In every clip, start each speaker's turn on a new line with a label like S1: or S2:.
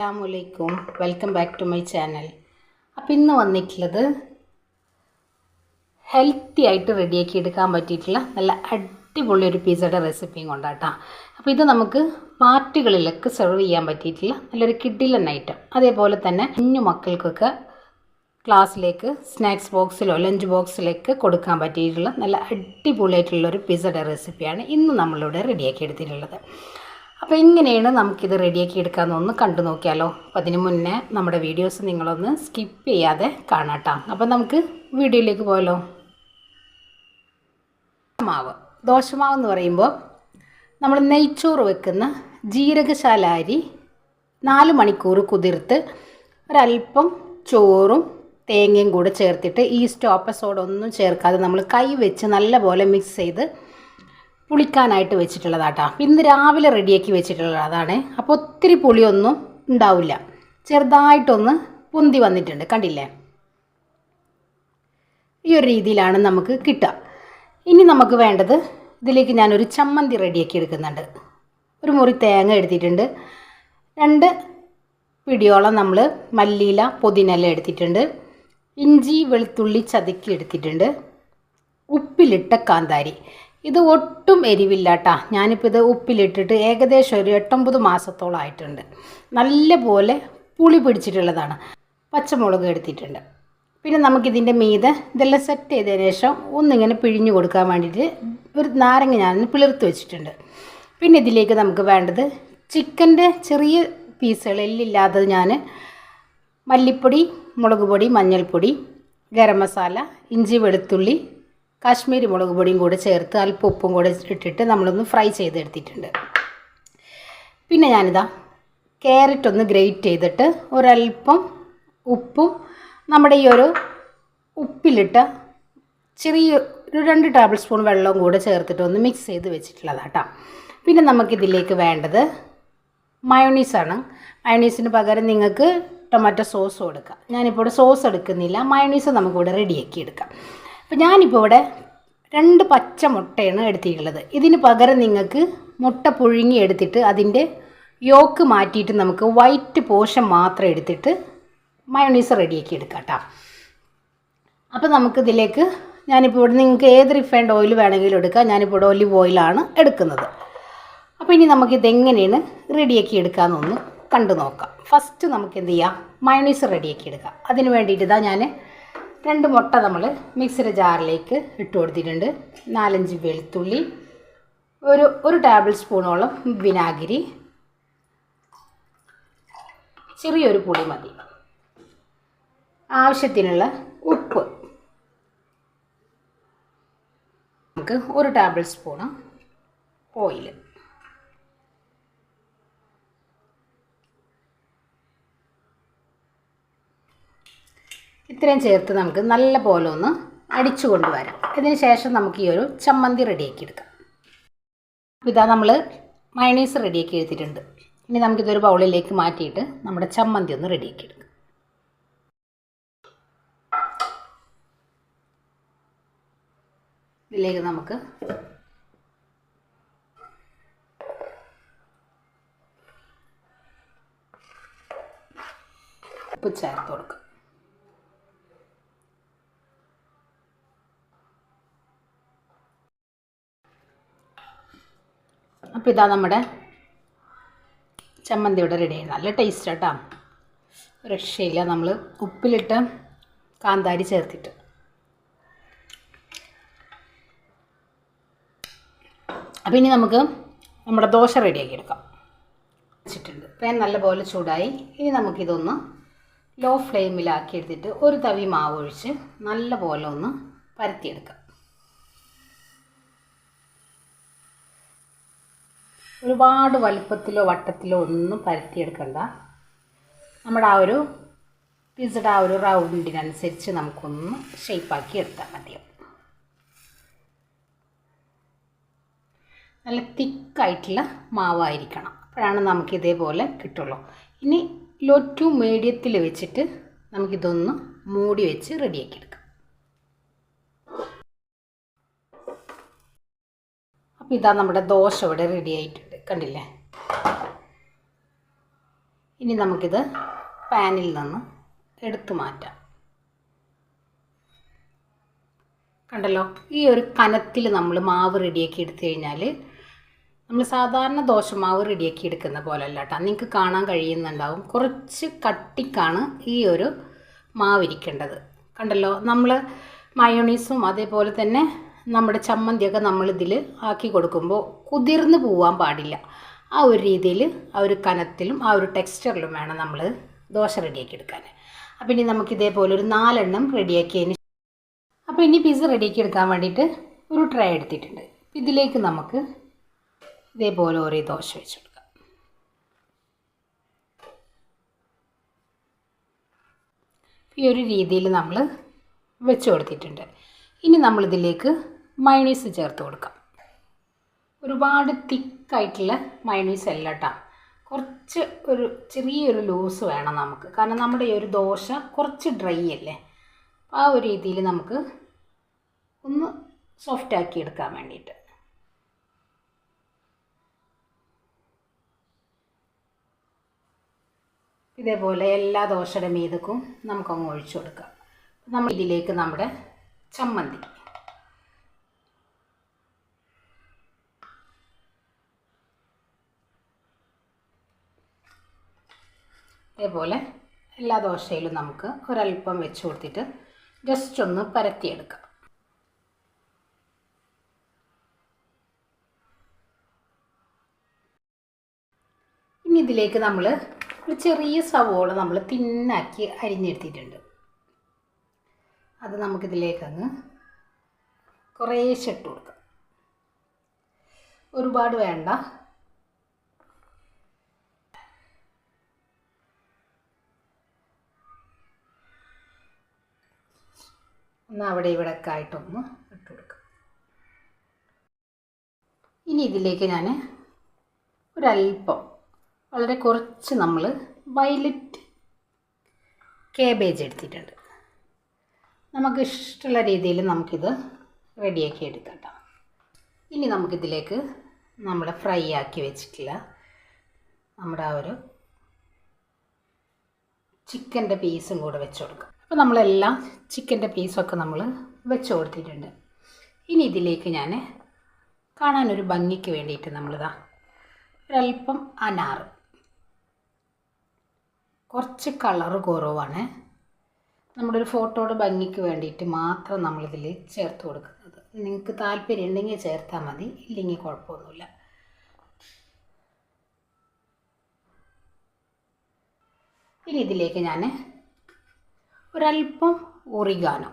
S1: അസ്സലാമലൈക്കും, welcome back to my channel. അപ്പോൾ ഇന്ന് വന്നിട്ടുള്ളത് ഹെൽത്തി ആയിട്ട് റെഡിയാക്കി എടുക്കാൻ പറ്റിയിട്ടുള്ള നല്ല അടിപൊളി ഒരു പിസ്സയുടെ റെസിപ്പിയും കൊണ്ടാട്ടാ. അപ്പോൾ ഇത് നമുക്ക് പാർട്ടികളിലൊക്കെ സെർവ് ചെയ്യാൻ പറ്റിയിട്ടുള്ള നല്ലൊരു കിഡിലൻ ഐറ്റം. അതേപോലെ തന്നെ കുഞ്ഞു മക്കൾക്കൊക്കെ ക്ലാസ്സിലേക്ക് സ്നാക്സ് ബോക്സിലോ ലഞ്ച് ബോക്സിലേക്ക് കൊടുക്കാൻ പറ്റിയിട്ടുള്ള നല്ല അടിപൊളിയായിട്ടുള്ളൊരു പിസ്സയുടെ റെസിപ്പിയാണ് ഇന്ന് നമ്മളിവിടെ റെഡിയാക്കി എടുത്തിട്ടുള്ളത്. അപ്പോൾ എങ്ങനെയാണ് നമുക്കിത് റെഡിയാക്കി എടുക്കാമെന്നൊന്ന് കണ്ടു നോക്കിയാലോ. അപ്പോൾ അതിന് മുന്നേ നമ്മുടെ വീഡിയോസ് നിങ്ങളൊന്ന് സ്കിപ്പ് ചെയ്യാതെ കാണാട്ടോ. അപ്പോൾ നമുക്ക് വീഡിയോയിലേക്ക് പോയാലോ. ദോശമാവ് എന്ന് പറയുമ്പോൾ നമ്മൾ നെയ്ച്ചോറ് വെക്കുന്ന ജീരകശാല അരി 4 മണിക്കൂർ കുതിർത്ത് ഒരല്പം ചോറും തേങ്ങയും കൂടെ ചേർത്തിട്ട് ഈസ്റ്റോ അപ്പസോഡോ ഒന്നും ചേർക്കാതെ നമ്മൾ കൈ വെച്ച് നല്ലപോലെ മിക്സ് ചെയ്ത് പുളിക്കാനായിട്ട് വെച്ചിട്ടുള്ളതാട്ടോ. ഇന്ന് രാവിലെ റെഡിയാക്കി വെച്ചിട്ടുള്ളതാണ്. അപ്പോൾ ഒത്തിരി പുളിയൊന്നും ഉണ്ടാവില്ല, ചെറുതായിട്ടൊന്ന് പൊന്തി വന്നിട്ടുണ്ട്, കണ്ടില്ലേ? ഈ ഒരു രീതിയിലാണ് നമുക്ക് കിട്ടുക. ഇനി നമുക്ക് വേണ്ടത്, ഇതിലേക്ക് ഞാനൊരു ചമ്മന്തി റെഡിയാക്കി എടുക്കുന്നുണ്ട്. ഒരു മുറി തേങ്ങ എടുത്തിട്ടുണ്ട്, 2 പിടിയോളം നമ്മൾ മല്ലിയില പുതിനയില എടുത്തിട്ടുണ്ട്, ഇഞ്ചി വെളുത്തുള്ളി ചതുക്കി എടുത്തിട്ടുണ്ട്, ഉപ്പിലിട്ട കാന്താരി. ഇത് ഒട്ടും എരിവില്ലാട്ടാ. ഞാനിപ്പോൾ ഇത് ഉപ്പിലിട്ടിട്ട് ഏകദേശം ഒരു 8-9 മാസത്തോളം ആയിട്ടുണ്ട്. നല്ല പുളി പിടിച്ചിട്ടുള്ളതാണ്. പച്ചമുളക് എടുത്തിട്ടുണ്ട്. പിന്നെ നമുക്കിതിൻ്റെ മീതെ ഇതെല്ലാം സെറ്റ് ചെയ്തതിന് ശേഷം ഒന്നിങ്ങനെ പിഴിഞ്ഞു കൊടുക്കാൻ വേണ്ടിയിട്ട് ഒരു നാരങ്ങ ഞാൻ പിളിർത്ത് വെച്ചിട്ടുണ്ട്. പിന്നെ ഇതിലേക്ക് നമുക്ക് വേണ്ടത് ചിക്കൻ്റെ ചെറിയ പീസുകൾ എല്ലില്ലാത്തത് ഞാൻ മല്ലിപ്പൊടി, മുളക് പൊടി, മഞ്ഞൾപ്പൊടി, ഗരം മസാല, ഇഞ്ചി വെളുത്തുള്ളി, കാശ്മീരി മുളക് പൊടിയും കൂടെ ചേർത്ത് അല്പം ഉപ്പും കൂടെ ഇട്ടിട്ട് നമ്മളൊന്ന് ഫ്രൈ ചെയ്തെടുത്തിട്ടുണ്ട്. പിന്നെ ഞാനിതാ ക്യാരറ്റ് ഒന്ന് ഗ്രേറ്റ് ചെയ്തിട്ട് ഒരല്പം ഉപ്പും നമ്മുടെ ഈ ഒരു ഉപ്പിലിട്ട ചെറിയ ഒരു 2 ടേബിൾ സ്പൂൺ വെള്ളവും കൂടെ ചേർത്തിട്ട് ഒന്ന് മിക്സ് ചെയ്ത് വെച്ചിട്ടുള്ളതാട്ടോ. പിന്നെ നമുക്കിതിലേക്ക് വേണ്ടത് മയോണീസാണ്. മയോണീസിന് പകരം നിങ്ങൾക്ക് ടൊമാറ്റോ സോസ് കൊടുക്കാം. ഞാനിപ്പോൾ ഇവിടെ സോസ് എടുക്കുന്നില്ല, മയോണീസ് നമുക്കിവിടെ റെഡിയാക്കി എടുക്കാം. അപ്പോൾ ഞാനിപ്പോൾ ഇവിടെ 2 പച്ച മുട്ടയാണ് എടുത്തിട്ടുള്ളത്. ഇതിന് പകരം നിങ്ങൾക്ക് മുട്ട പുഴുങ്ങി എടുത്തിട്ട് അതിൻ്റെ യോക്ക് മാറ്റിയിട്ട് നമുക്ക് വൈറ്റ് പോർഷൻ മാത്രം എടുത്തിട്ട് മയോണീസ് റെഡിയാക്കി എടുക്കാം കേട്ടോ. അപ്പോൾ നമുക്കിതിലേക്ക് ഞാനിപ്പോൾ ഇവിടെ നിങ്ങൾക്ക് ഏത് റിഫൈൻഡ് ഓയിൽ വേണമെങ്കിലും എടുക്കാം. ഞാനിപ്പോൾ ഇവിടെ ഒലിവ് ഓയിലാണ് എടുക്കുന്നത്. അപ്പോൾ ഇനി നമുക്കിതെങ്ങനെയാണ് റെഡിയാക്കി എടുക്കാമെന്നൊന്ന് കണ്ടു നോക്കാം. ഫസ്റ്റ് നമുക്ക് എന്ത് ചെയ്യാം, മയോണീസ് റെഡിയാക്കി എടുക്കാം. അതിന് വേണ്ടിയിട്ട് ഇതാ ഞാൻ 2 മുട്ട നമ്മൾ മിക്സിയുടെ ജാറിലേക്ക് ഇട്ട് കൊടുത്തിട്ടുണ്ട്. 4-5 വെളുത്തുള്ളി, ഒരു ടേബിൾ സ്പൂണോളം വിനാഗിരി, ചെറിയൊരു പുളി മതി, ആവശ്യത്തിനുള്ള ഉപ്പ്, നമുക്ക് 1 ടേബിൾ സ്പൂണ് ഓയിൽ. ഇത്രയും ചേർത്ത് നമുക്ക് നല്ല പോലെ ഒന്ന് അടിച്ചു കൊണ്ടുവരാം. ഇതിന് ശേഷം നമുക്ക് ഈ ഒരു ചമ്മന്തി റെഡിയാക്കി എടുക്കാം. ഇതാ നമ്മൾ മയോണീസ് റെഡിയാക്കി എടുത്തിട്ടുണ്ട്. ഇനി നമുക്കിതൊരു ബൗളിലേക്ക് മാറ്റിയിട്ട് നമ്മുടെ ചമ്മന്തി ഒന്ന് റെഡിയാക്കി എടുക്കാം. ഇതിലേക്ക് നമുക്ക് ഉപ്പ് ചേർത്ത് കൊടുക്കാം. അപ്പോൾ ഇതാ നമ്മുടെ ചമ്മന്തി ഇവിടെ റെഡിയായി. നല്ല ടേസ്റ്റ് കേട്ടോ, രക്ഷയില്ല. നമ്മൾ ഉപ്പിലിട്ട് കാന്താരി ചേർത്തിട്ട്. അപ്പോൾ ഇനി നമുക്ക് നമ്മുടെ ദോശ റെഡിയാക്കി എടുക്കാം. വെച്ചിട്ടുണ്ട്, പാൻ നല്ലപോലെ ചൂടായി. ഇനി നമുക്കിതൊന്ന് ലോ ഫ്ലെയിമിലാക്കി എടുത്തിട്ട് ഒരു തവി മാവ് ഒഴിച്ച് നല്ലപോലെ ഒന്ന് പരത്തിയെടുക്കാം. ഒരുപാട് വലുപ്പത്തിലോ വട്ടത്തിലോ ഒന്നും പരത്തിയെടുക്കണ്ട. നമ്മുടെ ആ ഒരു പിസ്സയുടെ ആ ഒരു റൗണ്ടിനനുസരിച്ച് നമുക്കൊന്ന് ഷേപ്പാക്കി എടുത്താൽ മതിയാവും. നല്ല തിക്കായിട്ടുള്ള മാവായിരിക്കണം, അപ്പോഴാണ് നമുക്ക് ഇതേപോലെ കിട്ടുള്ളൂ. ഇനി ലോ ടു മീഡിയത്തിൽ വെച്ചിട്ട് നമുക്കിതൊന്ന് മൂടി വെച്ച് റെഡിയാക്കി എടുക്കാം. അപ്പോൾ ഇതാ നമ്മുടെ ദോശ ഇവിടെ റെഡി ആയിട്ടുണ്ട്, കണ്ടില്ലേ? ഇനി നമുക്കിത് പാനിൽ നിന്ന് എടുത്തു മാറ്റാം. കണ്ടല്ലോ, ഈ ഒരു കനത്തിൽ നമ്മൾ മാവ് റെഡിയാക്കി എടുത്തു കഴിഞ്ഞാൽ നമ്മൾ സാധാരണ ദോശമാവ് റെഡിയാക്കി എടുക്കുന്ന പോലെ അല്ല കേട്ടോ. നിങ്ങൾക്ക് കാണാൻ കഴിയുന്നുണ്ടാവും, കുറച്ച് കട്ടിക്കാണ് ഈ ഒരു മാവ് ഇരിക്കേണ്ടത്. കണ്ടല്ലോ, നമ്മൾ മയോണീസും അതേപോലെ തന്നെ നമ്മുടെ ചമ്മന്തിയൊക്കെ നമ്മളിതിൽ ആക്കി കൊടുക്കുമ്പോൾ കുതിർന്ന് പോവാൻ പാടില്ല. ആ ഒരു രീതിയിൽ, ആ ഒരു കനത്തിലും ആ ഒരു ടെക്സ്ചറിലും വേണം നമ്മൾ ദോശ റെഡിയാക്കി എടുക്കാൻ. അപ്പോൾ ഇനി നമുക്കിതേപോലെ ഒരു 4 എണ്ണം റെഡിയാക്കിയതിന് അപ്പോൾ ഇനി പിസ്സ റെഡിയാക്കി എടുക്കാൻ വേണ്ടിയിട്ട് ഒരു ട്രേ എടുത്തിട്ടുണ്ട്. ഇതിലേക്ക് നമുക്ക് ഇതേപോലെ ഓരോ ദോശ വെച്ച് കൊടുക്കാം. ഈ ഒരു രീതിയിൽ നമ്മൾ വെച്ച് കൊടുത്തിട്ടുണ്ട്. ഇനി നമ്മളിതിലേക്ക് മയോണൈസ് ചേർത്ത് കൊടുക്കാം. ഒരുപാട് തിക്കായിട്ടുള്ള മയോണൈസ് അല്ല കേട്ടോ, കുറച്ച് ഒരു ചെറിയൊരു ലൂസ് വേണം നമുക്ക്. കാരണം നമ്മുടെ ഈ ഒരു ദോശ കുറച്ച് ഡ്രൈ അല്ലേ. ആ ഒരു രീതിയിൽ നമുക്ക് ഒന്ന് സോഫ്റ്റാക്കി എടുക്കാൻ വേണ്ടിയിട്ട് ഇതേപോലെ എല്ലാ ദോശയുടെ മീതക്കും നമുക്കങ്ങ് ഒഴിച്ചു കൊടുക്കാം. നമ്മൾ ഇതിലേക്ക് നമ്മുടെ ചമ്മന്തി, ഇതേപോലെ എല്ലാ ദോശയിലും നമുക്ക് ഒരല്പം വെച്ച് കൊടുത്തിട്ട് ജസ്റ്റ് ഒന്ന് പരത്തിയെടുക്കാം. ഇനി ഇതിലേക്ക് നമ്മൾ ഒരു ചെറിയ സവോള നമ്മൾ തിന്നാക്കി അരിഞ്ഞെടുത്തിട്ടുണ്ട്. അത് നമുക്കിതിലേക്കങ്ങ് കുറേശ്ശെ ഇട്ട് കൊടുക്കാം. ഒരുപാട് വേണ്ട. ഒന്ന് അവിടെ ഇവിടെയൊക്കെ ആയിട്ടൊന്ന് ഇട്ട് കൊടുക്കാം. ഇനി ഇതിലേക്ക് ഞാൻ ഒരല്പം, വളരെ കുറച്ച് നമ്മൾ വയലറ്റ് കാബേജ് എടുത്തിട്ടുണ്ട്. നമുക്ക് ഇഷ്ടമുള്ള രീതിയിൽ നമുക്കിത് റെഡിയാക്കി എടുക്കാം കേട്ടോ. ഇനി നമുക്കിതിലേക്ക് നമ്മുടെ ഫ്രൈ ആക്കി വെച്ചിട്ടില്ല നമ്മുടെ ആ ഒരു ചിക്കൻ്റെ പീസും കൂടെ വെച്ച് കൊടുക്കാം. അപ്പോൾ നമ്മളെല്ലാം ചിക്കൻ്റെ പീസൊക്കെ നമ്മൾ വെച്ച് കൊടുത്തിട്ടുണ്ട്. ഇനി ഇതിലേക്ക് ഞാൻ കാണാനൊരു ഭംഗിക്ക് വേണ്ടിയിട്ട് നമ്മളിതാ ഒരല്പം അനാർ, കുറച്ച് കളറ് കുറവാണ്, നമ്മുടെ ഒരു ഫോട്ടോയുടെ ഭംഗിക്ക് വേണ്ടിയിട്ട് മാത്രം നമ്മളിതിൽ ചേർത്ത് കൊടുക്കുന്നത്. നിങ്ങൾക്ക് താല്പര്യം ഉണ്ടെങ്കിൽ ചേർത്താൽ മതി, ഇല്ലെങ്കിൽ കുഴപ്പമൊന്നുമില്ല. ഇനി ഇതിലേക്ക് ഞാൻ ഒരല്പം ഒറിഗാനോ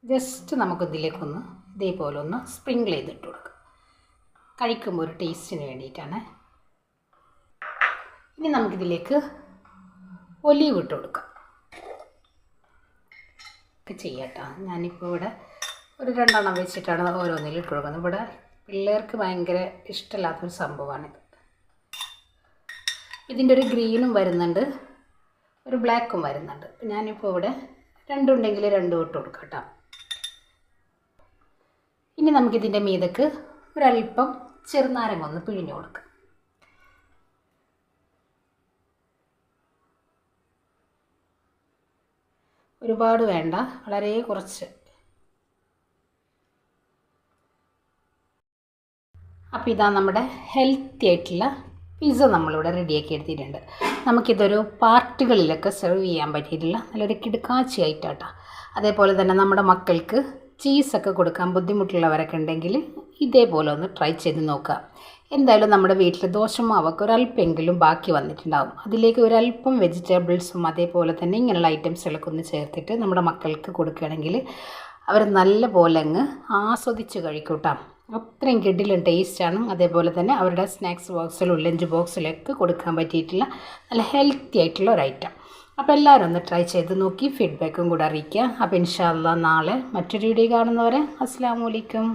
S1: ജസ്റ്റ് നമുക്കിതിലേക്കൊന്ന് ഇതേപോലെ ഒന്ന് സ്പ്രിങ്കിൾ ചെയ്തിട്ട് കൊടുക്കാം. കഴിക്കുമ്പോൾ ഒരു ടേസ്റ്റിന് വേണ്ടിയിട്ടാണ്. ഇനി നമുക്കിതിലേക്ക് ഒലീവ് ഇട്ട് കൊടുക്കാം. ഒക്കെ ചെയ്യാട്ടോ. ഞാനിപ്പോൾ ഇവിടെ ഒരു 2 എണ്ണം വെച്ചിട്ടാണ് ഓരോന്നിലും ഇട്ട് കൊടുക്കുന്നത്. ഇവിടെ പിള്ളേർക്ക് ഭയങ്കര ഇഷ്ടമില്ലാത്തൊരു സംഭവമാണിത്. ഇതിൻ്റെ ഒരു ഗ്രീനും വരുന്നുണ്ട്, ഒരു ബ്ലാക്കും വരുന്നുണ്ട്. ഞാനിപ്പോൾ ഇവിടെ 2 ഉണ്ടെങ്കിൽ 2 ഇട്ട് കൊടുക്കാം കേട്ടോ. ഇനി നമുക്കിതിൻ്റെ മീതക്ക് ഒരല്പം ചെറുനാരങ്ങ ഒന്ന് പിഴിഞ്ഞു കൊടുക്കാം. ഒരുപാട് വേണ്ട, വളരെ കുറച്ച്. അപ്പോൾ ഇതാ നമ്മുടെ ഹെൽത്തി ആയിട്ടുള്ള പിസ്സ നമ്മളിവിടെ റെഡിയാക്കി എടുത്തിട്ടുണ്ട്. നമുക്കിതൊരു പാർട്ടികളിലൊക്കെ സെർവ് ചെയ്യാൻ പറ്റിയിട്ടുള്ള നല്ലൊരു കിടുക്കാച്ചി ആയിട്ടാട്ടോ. അതേപോലെ തന്നെ നമ്മുടെ മക്കൾക്ക് ചീസൊക്കെ കൊടുക്കാൻ ബുദ്ധിമുട്ടുള്ളവരൊക്കെ ഉണ്ടെങ്കിൽ ഇതേപോലെ ഒന്ന് ട്രൈ ചെയ്ത് നോക്കുക. എന്തായാലും നമ്മുടെ വീട്ടിൽ ദോശമാവൊക്കെ ഒരല്പമെങ്കിലും ബാക്കി വന്നിട്ടുണ്ടാകും. അതിലേക്ക് ഒരല്പം വെജിറ്റബിൾസും അതേപോലെ തന്നെ ഇങ്ങനെയുള്ള ഐറ്റംസുകളൊക്കെ ഒന്ന് ചേർത്തിട്ട് നമ്മുടെ മക്കൾക്ക് കൊടുക്കുകയാണെങ്കിൽ അവർ നല്ല പോലെ അങ്ങ് ആസ്വദിച്ച് കഴിക്കൂട്ടാം. അത്രയും കിടിലൻ ടേസ്റ്റാണ്. അതേപോലെ തന്നെ അവരുടെ സ്നാക്സ് ബോക്സിലും ലഞ്ച് ബോക്സിലൊക്കെ കൊടുക്കാൻ പറ്റിയിട്ടുള്ള നല്ല ഹെൽത്തി ആയിട്ടുള്ള ഒരു ഐറ്റം. അപ്പോൾ എല്ലാവരും ഒന്ന് ട്രൈ ചെയ്ത് നോക്കി ഫീഡ്ബാക്കും കൂടെ അറിയിക്കുക. അപ്പോൾ ഇൻഷാ അല്ലാഹ് നാളെ മറ്റൊരു വീഡിയോ കാണുന്നവരെ അസ്സലാമു അലൈക്കും.